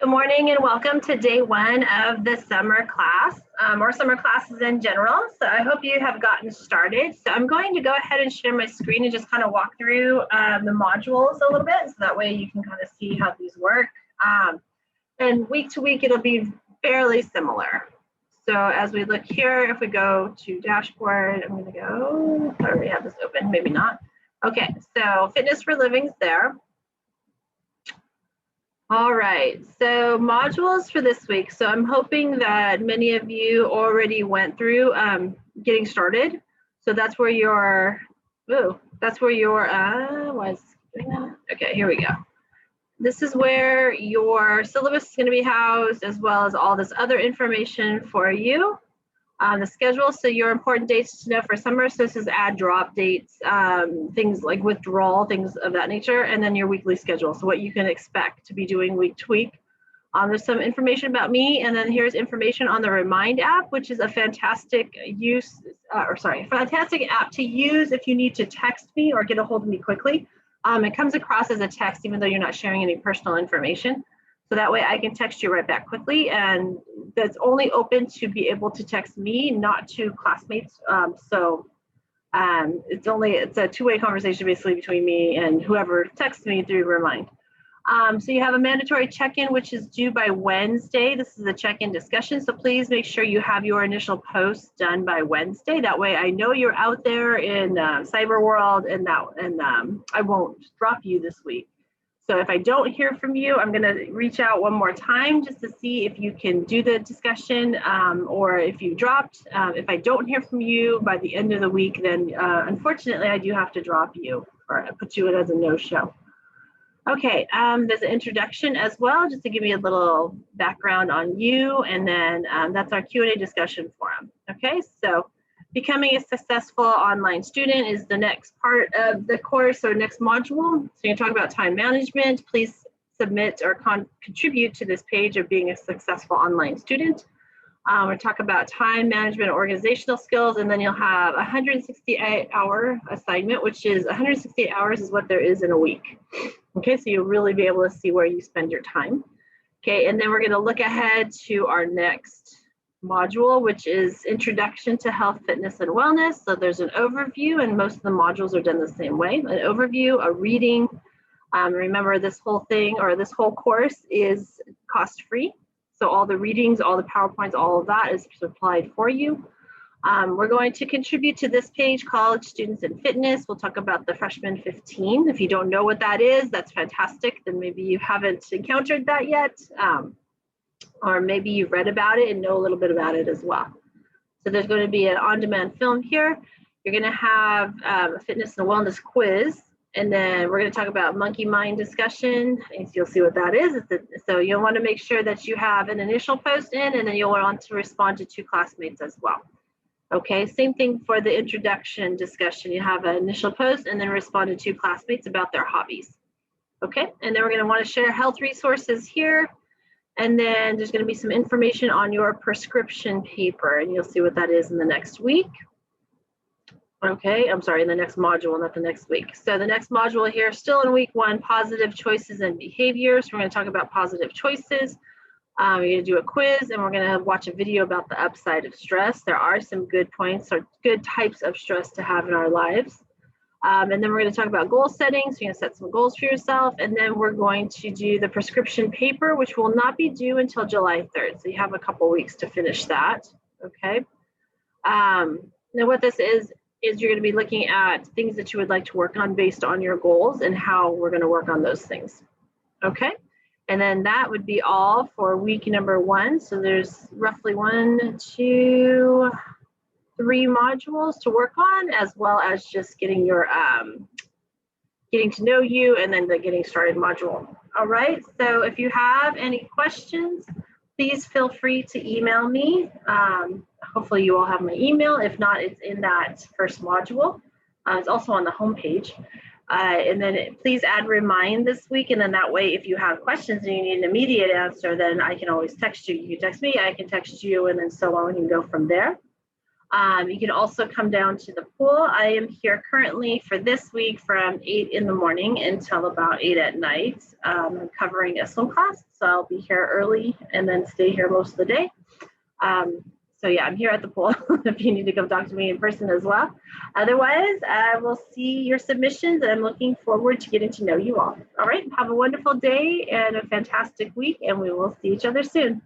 Good morning and welcome to day one of the summer class, or summer classes in general. So I hope you have gotten started. So I'm going to go ahead and share my screen and just kind of walk through the modules a little bit, so that way you can kind of see how these work. And week to week, it'll be fairly similar. So as we look here, if we go to dashboard, I'm going to go, I already have this open, maybe not. Okay, so Fitness for Living's there. All right, so modules for this week. So I'm hoping that many of you already went through getting started. So that's where your, why is it doing that? Okay, here we go. This is where your syllabus is going to be housed, as well as all this other information for you. The schedule, so your important dates to know for summer, so this is add drop dates, things like withdrawal, things of that nature, and then your weekly schedule, so what you can expect to be doing week to week. There's some information about me, and then here's information on the Remind app, which is a fantastic fantastic app to use if you need to text me or get a hold of me quickly. It comes across as a text, even though you're not sharing any personal information. So that way I can text you right back quickly, and that's only open to be able to text me, not to classmates. It's a two-way conversation basically between me and whoever texts me through Remind. So you have a mandatory check-in, which is due by Wednesday. This is a check-in discussion, so please make sure you have your initial post done by Wednesday. That way I know you're out there in cyber world, and I won't drop you this week. So if I don't hear from you, I'm going to reach out one more time just to see if you can do the discussion, or if you dropped. If I don't hear from you by the end of the week, then unfortunately I do have to drop you or put you in as a no-show. Okay, there's an introduction as well, just to give me a little background on you, and then that's our Q&A discussion forum. Okay, so becoming a successful online student is the next part of the course, or next module. So you're talking about time management. Please submit or contribute to this page of being a successful online student. We'll talk about time management, organizational skills, and then you'll have a 168-hour assignment, which is 168 hours is what there is in a week. Okay, so you'll really be able to see where you spend your time. Okay, and then we're going to look ahead to our next module, which is Introduction to Health, Fitness, and Wellness. So there's an overview, and most of the modules are done the same way. An overview, a reading. Remember, this whole thing, or this whole course, is cost-free. So all the readings, all the PowerPoints, all of that is supplied for you. We're going to contribute to this page, College Students in Fitness. We'll talk about the Freshman 15. If you don't know what that is, that's fantastic. Then maybe you haven't encountered that yet. Or maybe you've read about it and know a little bit about it as well. So there's going to be an on-demand film here. You're going to have a fitness and wellness quiz, and then we're going to talk about monkey mind discussion, and you'll see what that is. So you'll want to make sure that you have an initial post in, and then you'll want to respond to 2 classmates as well. Okay, same thing for the introduction discussion. You have an initial post and then respond to 2 classmates about their hobbies. Okay, and then we're going to want to share health resources here. And then there's going to be some information on your prescription paper, and you'll see what that is in the next week. Okay, I'm sorry, in the next module, not the next week. So the next module here, still in week 1, positive choices and behaviors. We're going to talk about positive choices. We're going to do a quiz, and we're going to watch a video about the upside of stress. There are some good points or good types of stress to have in our lives. And then we're going to talk about goal setting. So you're going to set some goals for yourself. And then we're going to do the prescription paper, which will not be due until July 3rd. So you have a couple weeks to finish that. Okay. Now what this is you're going to be looking at things that you would like to work on based on your goals and how we're going to work on those things. Okay. And then that would be all for week number 1. So there's roughly 1, 2, 3 modules to work on, as well as just getting your getting to know you, and then the getting started module. All right, so if you have any questions, please feel free to email me. Hopefully you all have my email. If not, it's in that first module. It's also on the homepage. And then please add Remind this week, and then that way if you have questions and you need an immediate answer, then I can always text you. You can text me, I can text you, and then so on, we can go from there. You can also come down to the pool. I am here currently for this week from 8 in the morning until about 8 at night. I'm covering a swim class, so I'll be here early and then stay here most of the day. So yeah, I'm here at the pool if you need to come talk to me in person as well. Otherwise, I will see your submissions and I'm looking forward to getting to know you all. All right, have a wonderful day and a fantastic week, and we will see each other soon.